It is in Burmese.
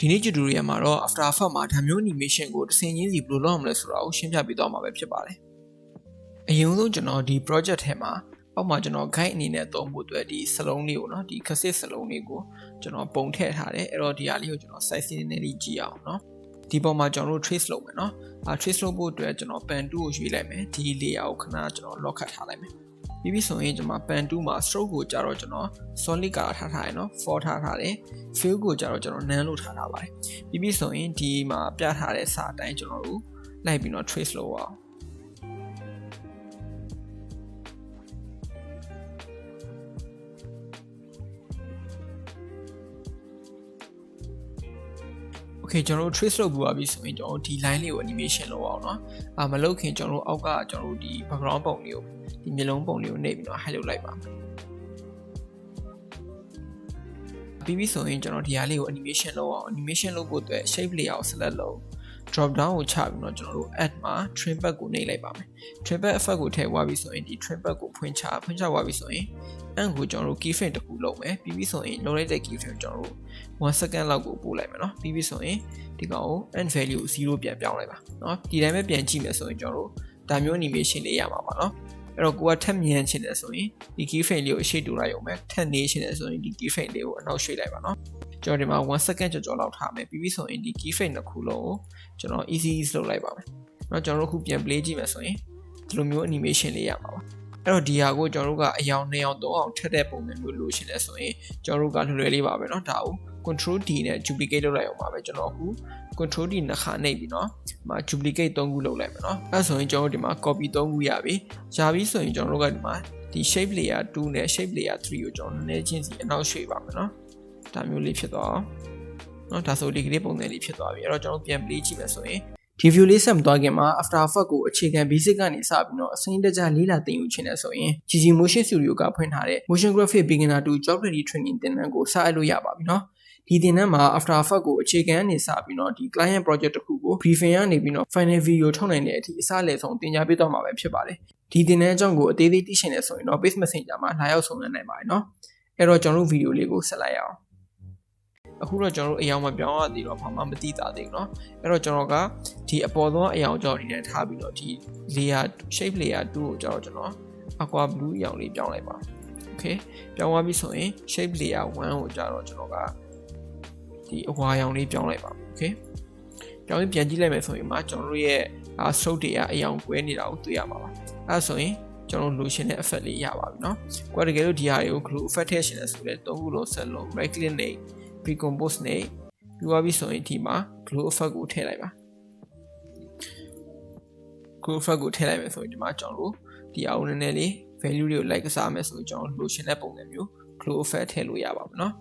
ဒီနေ့ tutorial မှာတော့ After Effects မှာဒါမျိုး animation ကိုတစ်ဆင့်ချင်းစီဘယ်လိုလုပ်ရမလဲဆိုတာကိုရှင်းပြပေးသွားမှာပဲဖြစ်ပါတယ်။အရင်ဆုံးကျွန်တော်ဒီ project ထဲမှာအောက်မှာကျွန်တော် guide အနေနဲ့သုံးဖို့အတွက်ဒီစလုံးလေးကိုเนาะဒီခက်စစ်စလုံးလေးကိုကျွန်တော်ပုံထည့်ထားတယ်။အဲ့တော့ဒီဟာလေးကိုကျွန်တော် size နည်းနည်းလေးကြည့်အောင်เนาะဒီပုံမှာကျွန်တော်တို့ trace လုပ်မယ်เนาะtrace လုပ်ဖို့အတွက်ကျွန်တော် pen 2ကိုရွေးလိုက်မယ်ဒီ layer ကိုခဏကျွန်တော် lock ခတ်ထားလိုက်မယ်ပြီးပြီဆိုရင်ကျွန်တော် pen 2မှာ stroke ကိုကြာတော့ကျွန်တော် solid color ထားထားရယ်เนาะ for ထားထားတယ် fill ကိုကြာတော့ကျွန်တော် none လို့ထားထားပါတယ်ပြီးပြီဆိုရင်ဒီမှာပြထားတဲ့စာအတိုင်းကျွန်တော်တို့လိုက်ပြီးတော့ trace လုပ်အောင်Okay ကျွန်တော်တို့ trace လုပ်ပြီးပါပြီဆိုရင်ကျွန်တော်တို့ဒီ line လေးကို animation လုပ်အောင်เนาะမလုပ်ခင်ကျွန်တော်တို့အောက်ကကျွန်တော်တို့ဒီ background ပုံလေးကိုဒီမျက်လုံးပုံလေးကိုနှိပ်ပြီးတော့ hide လုပ်လိုက်ပါမယ်ပြီးပြီဆိုရင်ကျွန်တော်ဒီဟာလေးကို animation လုပ်အောင် animation လုပ်ဖို့အတွက် shape layer ကို select လုပ် drop down ကိုချပြီးတော့ကျွန်တော်တို့ add မှာ trim pad ကိုနှိပ်လိုက်ပါမယ် trim pad effect ကိုထည့်သွားပြီဆိုရင်ဒီ trim pad ကိုဖွင့်ချသွားပြီဆိုရင် and ကိုကျွန်တော်တို့ keyframe တစ်ခုလုပ်မယ်ပြီးပြီဆိုရင်လုပ်လိုက်တဲ့ keyframe ကျွန်တော်တို့1 second လောက်ကိုပို့လိုက်မယ်เนาะပြီးပြီဆိုရင်ဒီကောင်ကို end value ကို0ပြန်ပြောင်းလိုက်ပါเนาะဒီတိုင်းပဲပြန်ကြည့်မယ်ဆိုရင်ကျွန်တော်တို့ဒါမျိုး animation လေးရမှာပါเนาะအဲ့တော့ကိုကထပ်မြန်ချင်တယ်ဆိုရင်ဒီ keyframe လေးကိုအရှိတူလိုက်ရုံပဲထပ်နေချင်တယ်ဆိုရင်ဒီ keyframe လေးကိုအနောက်ရွှေ့လိုက်ပါเนาะကျွန်တော်ဒီမှာ1 second ကျော်လောက်ထားမယ်ပြီးပြီဆိုရင်ဒီ keyframe တစ်ခုလုံးကိုကျွန်တော် easy ease လုပ်လိုက်ပါမယ်เนาะကျွန်တော်တို့ခုပြန် play ကြည့်မယ်ဆိုရင်ဒီလိုမျိုး animation လေးရမှာပါအဲ့တော့ဒီဟာကိုကျွန်တော်တို့ကအယောင်2အောင်3အောင်ထပ်တဲ့ပုံစံမျိုးလိုချင်တယ်ဆိုရင်ကျွန်တော်တို့ကလွယ်လေးပါပဲเนาะဒါကို control D နဲ့ duplicate လုပ်လိုက်အောင်ပါပဲကျွန်တော်အခု control D နှစ်ခါနှိပ်ပြီးเนาะဒီမှာ duplicate 3ခုလုပ်လိုက်မယ်เนาะအဲ့ဆိုရင်ကျွန်တော်တို့ဒီမှာ copy 3ခုရပြီဆိုရင်ကျွန်တော်တို့ကဒီမှာဒီ shape layer 2နဲ့ shape layer 3ကိုကျွန်တော်နည်းနည်းချင်းစီအနောက်ရွှေ့ပါမယ်เนาะဒါမျိုးလေးဖြစ်သွားအောင်เนาะဒါဆိုဒီကလေးပုံစံလေးဖြစ်သွားပြီအဲ့တော့ကျွန်တော်ပြန် play ကြည့်မယ်ဆိုရင်ဒီ view လေးဆက်မသွားခင်မှာ After Effects ကိုအခြေခံ basic ကနေစပြီးတော့အစိမ်းတကြားလေးလာသင်ယူချင်တယ်ဆိုရင် GG Motion Studio ကဖွင့်ထားတဲ့ Motion Graphics Beginner to Job Ready Training သင်တန်းကိုစအပ်လို့ရပါပြီเนาะဒီသင်တန်းမှာ After Effects ကိုအခြေခံကနေစပြီးတော့ဒီ client project တစ်ခုကို briefing ကနေပြီးတော့ final video ထုတ်နိုင်တဲ့အထိအစအလယ်ဆုံးသင်ကြားပေးသွားမှာပဲဖြစ်ပါတယ်ဒီသင်တန်းအကြောင်းကိုအသေးသေးသိချင်တယ်ဆိုရင်တော့ Page Messenger မှာလာရောက်ဆုံစမ်းနိုင်ပါတယ်เนาะအဲ့တော့ကျွန်တော်တို့ video လေးကိုဆက်လိုက်ရအောင်အခုတော့ကျွန်တော်တို့အယောင်မပြောင်းရသေးတော့ဘာမှမသိတာသေးဘူးเนาะအဲ့တော့ကျွန်တော်ကဒီအပေါ်ဆုံးအယောင်ကြောင့်ဒီနဲ့ထားပြီးတော့ဒီ layer shape layer 2ကိုကျွန်တော် aqua blue အယောင်လေးပြောင်းလိုက်ပါ okay ပြောင်းသွားပြီဆိုရင် shape layer 1ကိုကျွန်တော်ကဒီအဝါရောင်လေးပြောင်းလိုက်ပါ okay ပြောင်းပြီးပြန်ကြည့်လိုက်မယ်ဆိုရင်မှာကျွန်တော်တို့ရဲ့stroke တွေကအယောင်ကွဲနေတာကိုတွေ့ရမှာပါအဲ့ဆိုရင်ကျွန်တော်လိုချင်တဲ့ effect လေးရပါပြီเนาะကိုယ်တကယ်လို့ဒီဟာတွေကို glue effect ထည့်ရှင်လဲဆိုတော့သုံးခုလုံးဆက်လုံး right click နဲ့pre-compose နဲ့ပြီးသွားပြီဆိုရင်ဒီမှာ glow effect ကိုထည့်လိုက်ပါ glow effect ကိုထည့်လိုက်မယ်ဆိုရင်ဒီမှာကျွန်တော်တို့ဒီအောင်နည်းနည်းလေး value တွေကို like ကစားမယ်ဆိုရင်ကျွန်တော်လိုချင်တဲ့ပုံစံမျိုး glow effect ထည့်လို့ရပါမယ်เนาะ